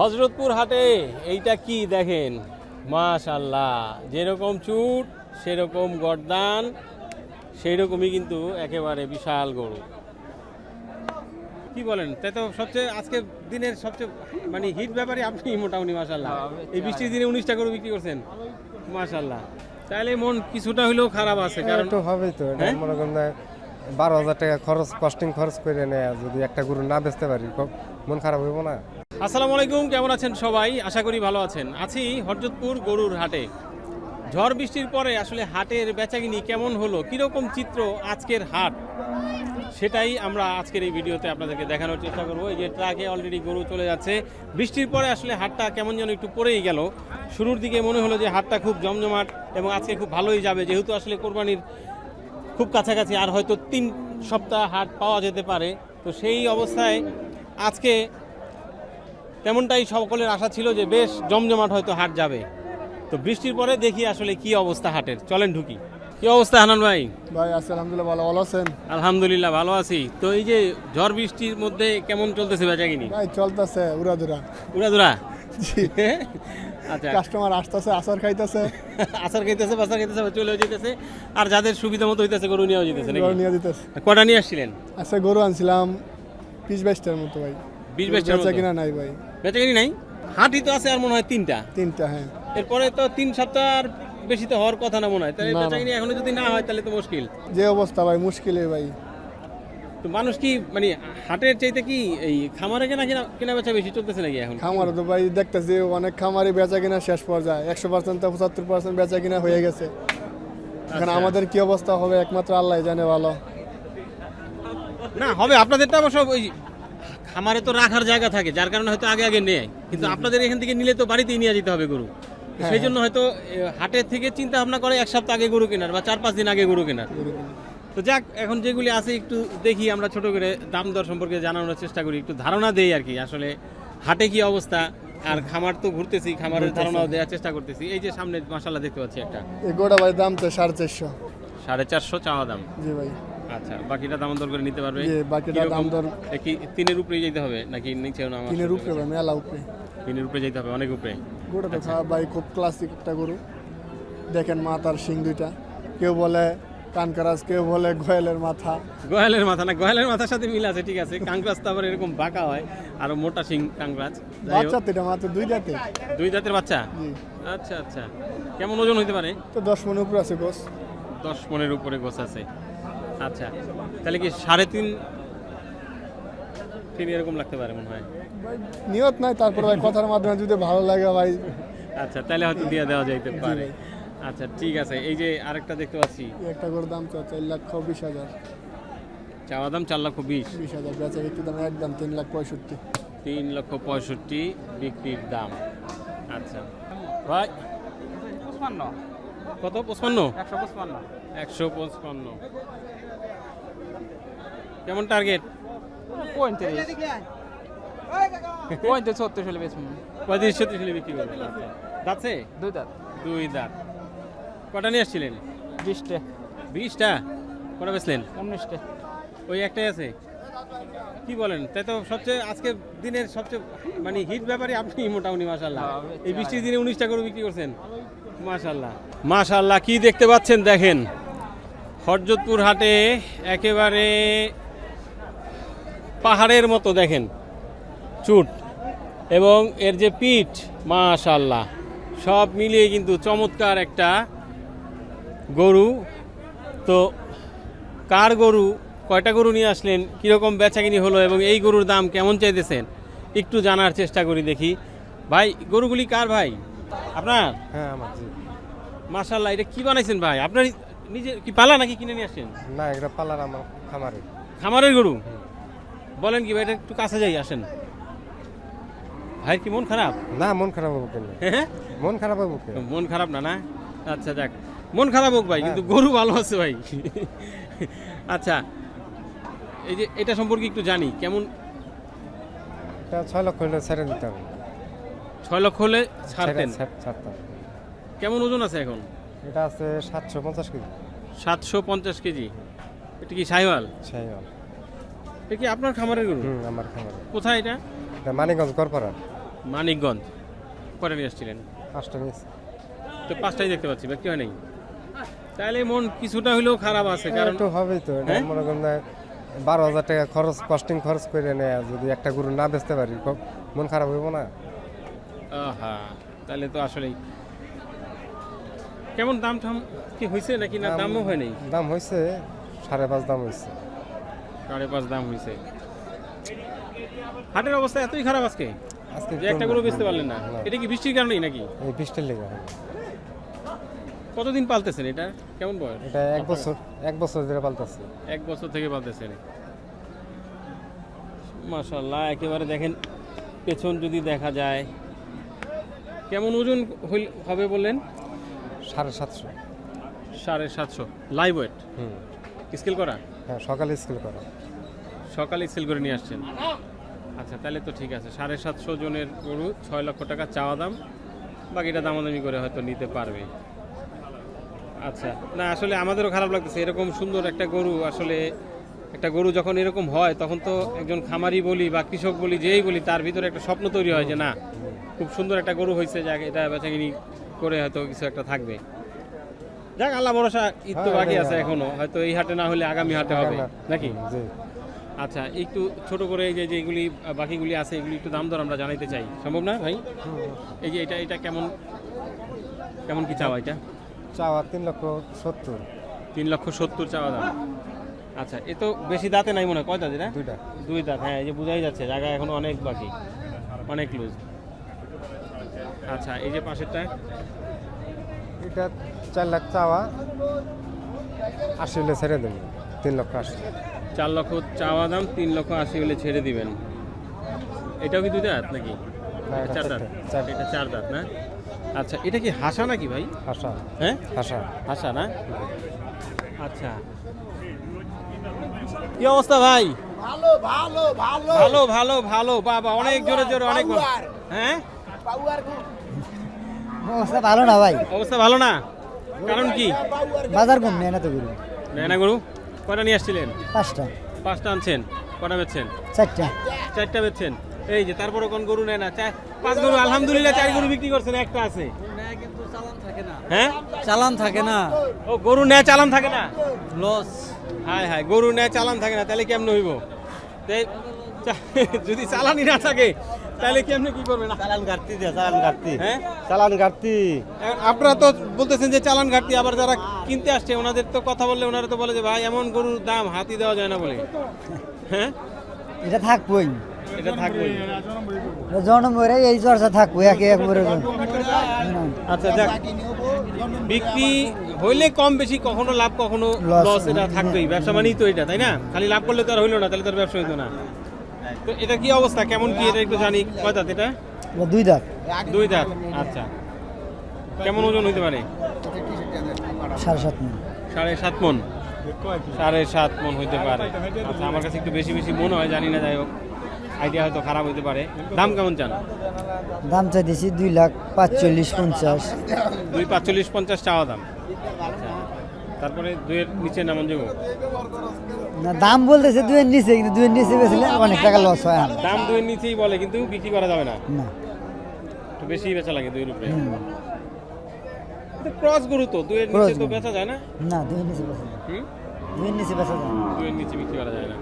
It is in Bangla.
হযরতপুর হাটে এইটা কি দেখেন, মাশাআল্লাহ, যেরকম চুট সেরকম গর্দান, সেই রকমই কিন্তু একেবারে বিশাল গরু। কি বলেন, তাই তো সবচেয়ে আজকে দিনের সবচেয়ে মানে হিট ব্যাপারে আপনি মোটামুটি মাশাআল্লাহ এই বৃষ্টির দিনে 19টা গরু বিক্রি করছেন, মাশাআল্লাহ। তাহলে মন কিছুটা হলেও খারাপ আছে, কারণ তো হবেই তো, এটা মনে করেন 12,000 টাকা কস্টিং খরচ করে নেয়, যদি একটা গরু না বেচতে পারি মন খারাপ হইব না? আসসালামু আলাইকুম, কেমন আছেন সবাই? আশা করি ভালো আছেন। আছি হযরতপুর গরুর হাটে। ঝড় বৃষ্টির পরে আসলে হাটের বেচাকিনি কেমন হলো, কীরকম চিত্র আজকের হাট, সেটাই আমরা আজকের এই ভিডিওতে আপনাদেরকে দেখানোর চেষ্টা করবো। এই যে ট্রাকে অলরেডি গরু চলে যাচ্ছে। বৃষ্টির পরে আসলে হাটটা কেমন যেন একটু পড়েই গেল। শুরুর দিকে মনে হলো যে হাটটা খুব জমজমাট এবং আজকে খুব ভালোই যাবে, যেহেতু আসলে কোরবানির খুব কাছাকাছি, আর হয়তো 3 সপ্তাহ হাট পাওয়া যেতে পারে। তো সেই অবস্থায় আজকে তেমনটাই সকলের আশা ছিল যে বেশ জমজমাট হয়তো হাট যাবে। তো বৃষ্টির পরে দেখি আসলে কি অবস্থা হাটের, চলেন ঢুকি। কি অবস্থা হানান ভাই? ভাই আছি আলহামদুলিল্লাহ, ভালো আছেন? আলহামদুলিল্লাহ ভালো আছি। তো এই যে ঝড় বৃষ্টির মধ্যে কেমন চলতেছে বেচাকিনি? ভাই চলতেছে উড়াদুরা। উড়াদুরা? আচ্ছা, কাস্টমার আসতেছে, আচার খাইতেছে, আচার খাইতেছে, বাজার খাইতেছে, চলেও যেতেছে, আর যাদের সুবিধা মতো হইতেছে গরু নিয়েও যেতেছে নাকি? গরু নিয়ে দিতেছে। কটা নিয়ে আসছিলেন? আচ্ছা, গরু আনছিলাম 20-22টার মতো ভাই। 20-22টার মতো? বেচা কিনা নাই ভাই। বেচাকিনি নাই? হাটই তো আছে আর মনে হয় 3টা। 3টা, হ্যাঁ। এরপরে তো 3 সপ্তাহ আর বেশি তো হওয়ার কথা না মনে হয়, তাহলে না, না। বেচাকিনি এখনো যদি না হয় তাহলে তো মুশকিল। যে অবস্থা ভাই, মুশকিলে ভাই। তো মানুষ কি মানে হাটের চাইতে কি এই খামারে কেনা বেচা বেশি চলতেছে নাকি এখন? খামারে তো ভাই দেখতেছি অনেক খামারে বেচা কিনা শেষ পর্যায়ে, 100% থেকে 75% বেচা কিনা হয়ে গেছে। এখন আচ্ছা। আমাদের কি অবস্থা হবে একমাত্র আল্লাহ জানে ভালো। না হবে, আপনাদেরটা অবশ্য ওই খামারে তো রাখার জায়গা থাকে, যার কারণে হয়তো আগে আগে নেয়, কিন্তু আপনাদের এখান থেকে নিলে তো বাড়িতেই নিয়ে যেতে হবে গরু। হ্যাঁ, সেই জন্য হয়তো হাটের থেকে চিন্তা ভাবনা করে 1 সপ্তাহ আগে গরু কেনার বা 4-5 দিন আগে গরু কেনার। তো যাক, এখন যেগুলি আছে একটু দেখি আমরা, ছোট করে দাম দর সম্পর্কে জানানোর চেষ্টা করি, একটু ধারণা দেই আর কি আসলে হাটে কি অবস্থা। আর খামার তো ঘুরতেছি, খামারের ধারণাও দেওয়ার চেষ্টা করতেছি। এই যে সামনে মাশাআল্লাহ দেখতে পাচ্ছি একটা, এই গোটা ভাই দাম তো 450। 450 চাওয়া দাম। জি ভাই। আচ্ছা, বাকিটা দাম দর করে নিতে পারবে? জি, বাকিটা দাম দর কি 3-এর উপরেই যেতে হবে নাকি নিচেও নামা? 3-এর উপরে ভাই, মেলা উপরে। 3-এর উপরে যেতে হবে, অনেক উপরে। গরুটা তো খাওয়া ভাই খুব ক্লাসিক একটা গরু। দেখেন মাথার শিং দুইটা, কেউ বলে কানকারাজ, কেউ বলে গোয়ালের মাথা। গোয়ালের মাথা না, গোয়ালের মাথার সাথে মিল আছে, ঠিক আছে। কাংরাজ তো আবার এরকম বাঁকা হয়, আর মোটা শিং কাংরাজ। বাচ্চা তো এটা মাত্র 2 দাঁতে। 2 দাঁতের বাচ্চা? জি। আচ্ছা আচ্ছা, কেমন ওজন হইতে পারে? তো 10 মণ উপরে আছে গোস। 10 মণের উপরে গোছ আছে। আচ্ছা, তাহলে কি 3.5 এরকম লাগতে পারে মনে হয়। ভাই নিয়ত নাই, তারপর ভাই কথার মাধ্যমে যদি ভালো লাগে ভাই। আচ্ছা, তাহলে হয়তো দিয়ে দেওয়া যাইতে পারে। ভাই। আচ্ছা ঠিক আছে। এই যে আরেকটা দেখতে পাচ্ছি, এই একটা গরুর দাম তো 4,20,000। চাওয়া দাম 4,20,000, 20,000 বেচা বিক্রি দাম একদম 3,65,000। 3,65,000 বিক্রির দাম। আচ্ছা ভাই, 55 কত? 55? 155 155। কেমন টার্গেট? 35 হলে বেচবো। 35-36 হলে বিক্রি করবেন? আচ্ছা, যাচ্ছে 2 দাঁত। 2 দাঁত। কটা নিয়ে আসছিলেন? 20টা 20টা? কটা বেচলেন? 19টা। ওই একটাই আছে? কি বলেন, তাই তো সবচেয়ে আজকে দিনের সবচেয়ে মানে হিট ব্যাপারে আপনি মোটামুটি মাশাআল্লাহ এই বৃষ্টির দিনে 19টা করে বিক্রি করছেন, মাশাআল্লাহ মাশাআল্লাহ। কি দেখতে পাচ্ছেন দেখেন, হযরতপুর হাটে একেবারে পাহাড়ের মতো দেখেন চুট, এবং এর যে পিঠ, মাশাআল্লাহ, সব মিলিয়ে কিন্তু চমৎকার একটা গরু। তো কার গরু, কয়টা গরু নিয়ে আসলেন, কীরকম বেচাকিনি হলো এবং এই গরুর দাম কেমন চাইতেছেন একটু জানার চেষ্টা করি। দেখি ভাই, গরুগুলি কার ভাই? আপনার? হ্যাঁ আমার। জি। মাশাআল্লাহ, এটা কি বানাইছেন ভাই? আপনার নিজে কি পালা নাকি কিনে নিয়ে আসছেন? না, এটা পালার আমার খামারে। খামারের গরু? বলেন কি ভাই, এটা একটু কাছে যাই, আসেন। ভাই কি মন খারাপ? না, মন খারাপ হবো কেন? হ্যাঁ, মন খারাপ হবো কেন? মন খারাপ না? না, আচ্ছা যাক, মন খারাপ হোক ভাই, কিন্তু গরু ভালো আছে ভাই। আচ্ছা, এই যে এটা সম্পর্কে একটু জানি, কেমন? এটা 6 লক্ষ হলে ছেড়ে দিতে হবে। 6 লক্ষ হলে ছাড়তেন? ছাড়তাম। কেমন ওজন আছে এখন? এটা আছে 750 কেজি। 750 কেজি। এটা কি শাহিওয়াল? শাহিওয়াল। এটা কি আপনার খামারের গরু? আমার খামারে। কোথায় এটা? এটা মানিকগঞ্জ গড়পাড়া। মানিকগঞ্জ কটা নিয়ে আসছিলেন? 5টা নিয়েছি। তো 5টাই দেখতে পাচ্ছি, বিক্রি হয় নাই। তাহলে মন কিছুটা হলেও খারাপ আছে, কারণ একটু হবেই তো, এটা হ্যাঁ? মনে করেন যে 12,000 টাকা খরচ কস্টিং খরচ করে নেয়, যদি একটা গরু না বেচতে পারি মন খারাপ হইব না? আহা, তাহলে তো আসলেই কেমন দাম ঠাম কি হয়েছে নাকি না দামও হয় নাই? দাম হয়েছে 5.5 দাম হয়েছে। 5.5 দাম হয়েছে। হাটের অবস্থা এতই খারাপ আজকে আজকে যে একটা গরু বেচতে পারলেন না? না। এটা কি বৃষ্টির কারণেই নাকি? এই 20টার লেগে কতদিন পালতেছেন এটা? কেমন বয়স? এটা 1 বছর ধরে পালতেছে। 1 বছর থেকে পালতেছেন। মাশাআল্লাহ, একেবারে দেখেন পেছন যদি দেখা যায়, কেমন ওজন হবে বললেন? 750। 750 লাইভ ওয়েট হুম, স্কেল করা? হ্যাঁ, সকালে স্কুল করা। সকালে সেল করে নিয়ে আসছেন। আচ্ছা, তাহলে তো ঠিক আছে। 750 জনের গরু, 6 লক্ষ টাকা চাওয়া দাম, বাকিটা দামাদামি করে হয়তো নিতে পারবে। আচ্ছা, না আসলে আমাদেরও খারাপ লাগতেছে, এরকম সুন্দর একটা গরু, আসলে একটা গরু যখন এরকম হয় তখন তো একজন খামারি বলি বা কৃষক বলি, যেই বলি, তার ভিতরে একটা স্বপ্ন তৈরি হয় যে না, খুব সুন্দর একটা গরু হয়েছে, যাক এটা বেচাকিনি করে হয়তো কিছু একটা থাকবে। যাক, আল্লাহ ভরসা, ঈদ তো হ্যাঁ, বাকি হ্যাঁ, আছে এখনো, হয়তো এই হাটে না হলে আগামী হাটে হবে নাকি? জি। আচ্ছা, একটু ছোট করে এই যে যেগুলি বাকিগুলি আছে এগুলি একটু দাম দর আমরা জানাইতে চাই, সম্ভব না ভাই? এই যে এটা কেমন কেমন কি চাওয়া? এটা চাওয়া 3,70,000। 3,70,000 চাওয়া দাম। আচ্ছা, এ তো বেশি দাঁতে নাই মনে হয়, কয় দাঁত এটা? 2টা। 2 দাঁত, হ্যাঁ, এই যে বোঝাই যাচ্ছে জায়গা এখনো অনেক বাকি, অনেক লুজ। আচ্ছা, এই যে পাশেরটা এটা 4 লাখ চাওয়া, 80 হলে ছেড়ে দেবো। 3,80,000। 4 লক্ষ চাওয়া দাম, 3,80,000 হলে ছেড়ে দিবেন। এটাও কি 2 দাঁত নাকি? না, এটা 4 দাঁত। চার। এটা 4 দাঁত না? আচ্ছা, এটা কি হাসা নাকি ভাই? হাসা। হ্যাঁ, হাসা। হাসা না? আচ্ছা, কি অবস্থা ভাই? ভালো ভালো ভালো ভালো ভালো ভালো, বাবা অনেক জোরে জোরে, অনেক ভালো। পাউয়ার। হ্যাঁ, অবস্থা ভালো না ভাই, অবস্থা ভালো না? কারণ কি? বাজার কম নেয় না তো গরু। নেয় না গরু? কয়টা নিয়ে আসছিলেন? 5টা 5টা আনছেন, কটা বেচছেন? 4টা 4টা বেচছেন। এই যে তারপরে কোন গরু নেয় না? 5 গরু, আলহামদুলিল্লাহ 4 গরু বিক্রি করছেন, একটা আছে। হ্যাঁ, চালান থাকে না, ও গরু নেয় চালান থাকে না? লস। হায় হায়, গরু নেয় চালান থাকে না, তাহলে কেমনে হইব? যদি চালানই না থাকে তাহলে কেমনে কি করবেন? চালান ঘাটতি দিয়ে চালান ঘাটতি হ্যাঁ, চালান ঘাটতি এখন আপনারা তো বলতেছেন যে চালান ঘাটতি, আবার যারা কিনতে আসছে ওনাদের তো কথা বললে ওনারা তো বলে যে ভাই এমন গরুর দাম হাতি দেওয়া যায় না বলে। হ্যাঁ, এটা থাকবই, এটা থাকবে। জন্ম করে এই চর্চা থাকবো একে একবারে। আচ্ছা, যাক, বিক্রি হইলে কম বেশি, কখনো লাভ কখনো Loss, লস, এটা থাকবেই, ব্যবসা মানেই তো এটা, তাই না? খালি লাভ করলে তো আর হইলো না, তাহলে তো আর ব্যবসা হইতো না। তো এটা কি অবস্থা, কেমন কি এটা একটু জানি। কয় দাঁত এটা? 2 দাঁত 2 দাঁত। আচ্ছা, কেমন ওজন হইতে পারে? 7.5 মণ। 7.5 মণ। 7.5 মণ হইতে পারে। আচ্ছা, আমার কাছে একটু বেশি বেশি মনে হয়, জানি না, যাই হোক, আইডিয়া হয়তো খারাপ হইতে পারে। দাম কেমন চান? দাম চাইতেছি 2,45,50। 2,45,50 চাওয়া দাম। আচ্ছা, তারপরে 2-এর নিচে নামান যাবো? না, দাম বলতেছে 2 এর নিচে, কিন্তু 2 এর নিচে বেচলে অনেক টাকা লস হয় আমার। দাম 2-এর নিচেই বলে, কিন্তু বিক্রি করা যাবে না, না একটু বেশি বেচা লাগে 2-এর উপরে। ক্রস গরু তো 2-এর নিচে Cross তো গরু। বেচা যায় না। না 2 এর নিচে বেচা যায় না। হুম, 2 এর নিচে বেচা যায় না। 2-এর নিচে বিক্রি করা যায় না।